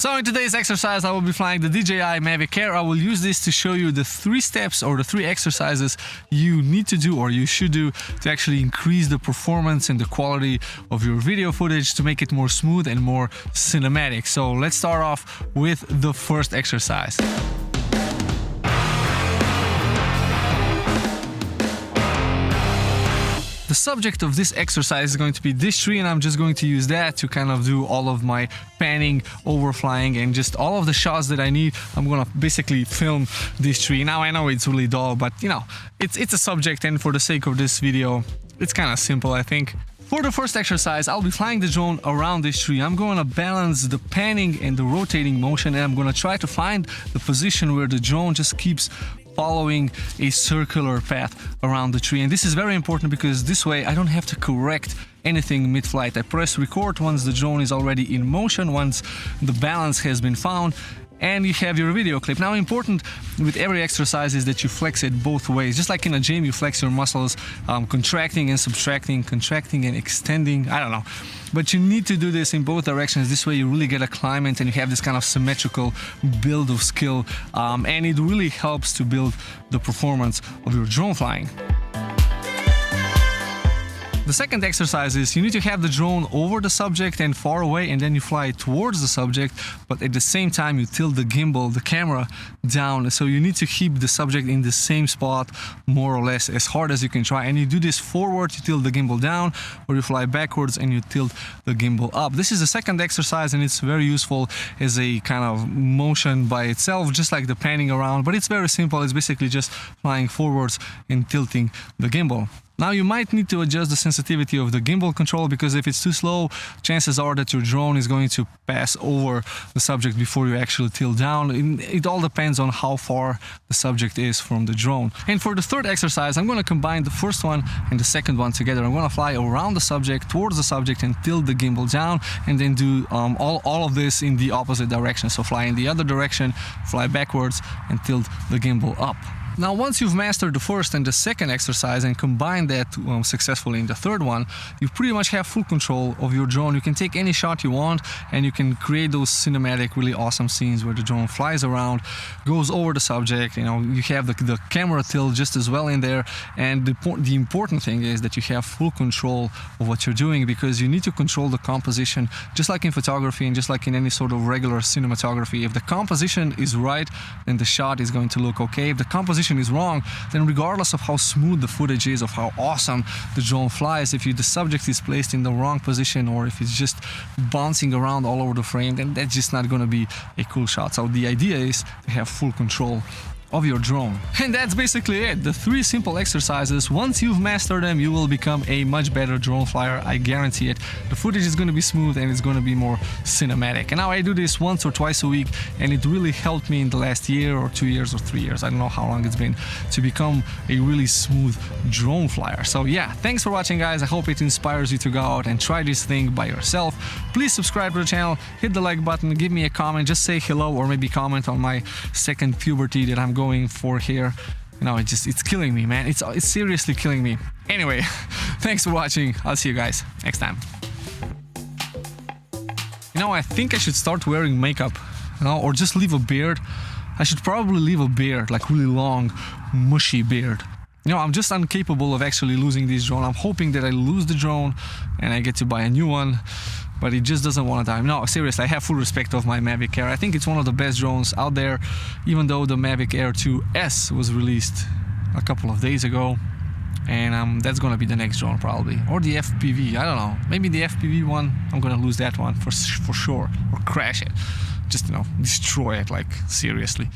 So in today's exercise, I will be flying the DJI Mavic Air. I will use this to show you the 3 steps or the 3 exercises you need to do or you should do to actually increase the performance and the quality of your video footage to make it more smooth and more cinematic. So let's start off with the first exercise. The subject of this exercise is going to be this tree, and I'm just going to use that to kind of do all of my panning, overflying, and just all of the shots that I need. I'm gonna basically film this tree. Now I know it's really dull, but you know, it's a subject, and for the sake of this video, it's kind of simple, I think. For the first exercise, I'll be flying the drone around this tree. I'm going to balance the panning and the rotating motion, and I'm going to try to find the position where the drone just keeps following a circular path around the tree. And this is very important because this way I don't have to correct anything mid-flight. I press record once the drone is already in motion, once the balance has been found, and you have your video clip. Now, important with every exercise is that you flex it both ways. Just like in a gym, you flex your muscles, contracting and subtracting, contracting and extending, I don't know. But you need to do this in both directions. This way you really get alignment and you have this kind of symmetrical build of skill, and it really helps to build the performance of your drone flying. The second exercise is you need to have the drone over the subject and far away, and then you fly towards the subject, but at the same time you tilt the gimbal, the camera, down. So you need to keep the subject in the same spot more or less as hard as you can try. And you do this forward, you tilt the gimbal down, or you fly backwards and you tilt the gimbal up. This is the second exercise, and it's very useful as a kind of motion by itself, just like the panning around, but it's very simple. It's basically just flying forwards and tilting the gimbal. Now you might need to adjust the sensitivity of the gimbal control, because if it's too slow, chances are that your drone is going to pass over the subject before you actually tilt down. It all depends on how far the subject is from the drone. And for the third exercise, I'm going to combine the first one and the second one together. I'm going to fly around the subject, towards the subject, and tilt the gimbal down, and then do all of this in the opposite direction. So fly in the other direction, fly backwards, and tilt the gimbal up. Now, once you've mastered the first and the second exercise and combined that successfully in the third one, you pretty much have full control of your drone. You can take any shot you want, and you can create those cinematic, really awesome scenes where the drone flies around, goes over the subject. You know, you have the camera tilt just as well in there. And the important thing is that you have full control of what you're doing, because you need to control the composition, just like in photography and just like in any sort of regular cinematography. If the composition is right, then the shot is going to look okay. If the composition is wrong, then regardless of how smooth the footage is, of how awesome the drone flies, if the subject is placed in the wrong position, or if it's just bouncing around all over the frame, then that's just not going to be a cool shot. So the idea is to have full control of your drone. And that's basically it. The 3 simple exercises. Once you've mastered them, you will become a much better drone flyer. I guarantee it. The footage is going to be smooth and it's going to be more cinematic. And now I do this once or twice a week, and it really helped me in the last year or 2 years or 3 years, I don't know how long it's been, to become a really smooth drone flyer. So yeah, thanks for watching, guys. I hope it inspires you to go out and try this thing by yourself. Please subscribe to the channel, hit the like button, give me a comment, just say hello, or maybe comment on my second puberty that I'm going for here. You know, it's killing me, man. It's seriously killing me. Anyway, thanks for watching. I'll see you guys next time. You know, I think I should start wearing makeup, you know, or just leave a beard. I should probably leave a beard, like really long, mushy beard. You know, I'm just incapable of actually losing this drone. I'm hoping that I lose the drone and I get to buy a new one, but it just doesn't want to die. No, seriously, I have full respect of my Mavic Air. I think it's one of the best drones out there, even though the Mavic Air 2S was released a couple of days ago. And that's gonna be the next drone probably. Or the FPV, I don't know. Maybe the FPV one, I'm gonna lose that one for sure. Or crash it. Just, you know, destroy it, like, seriously.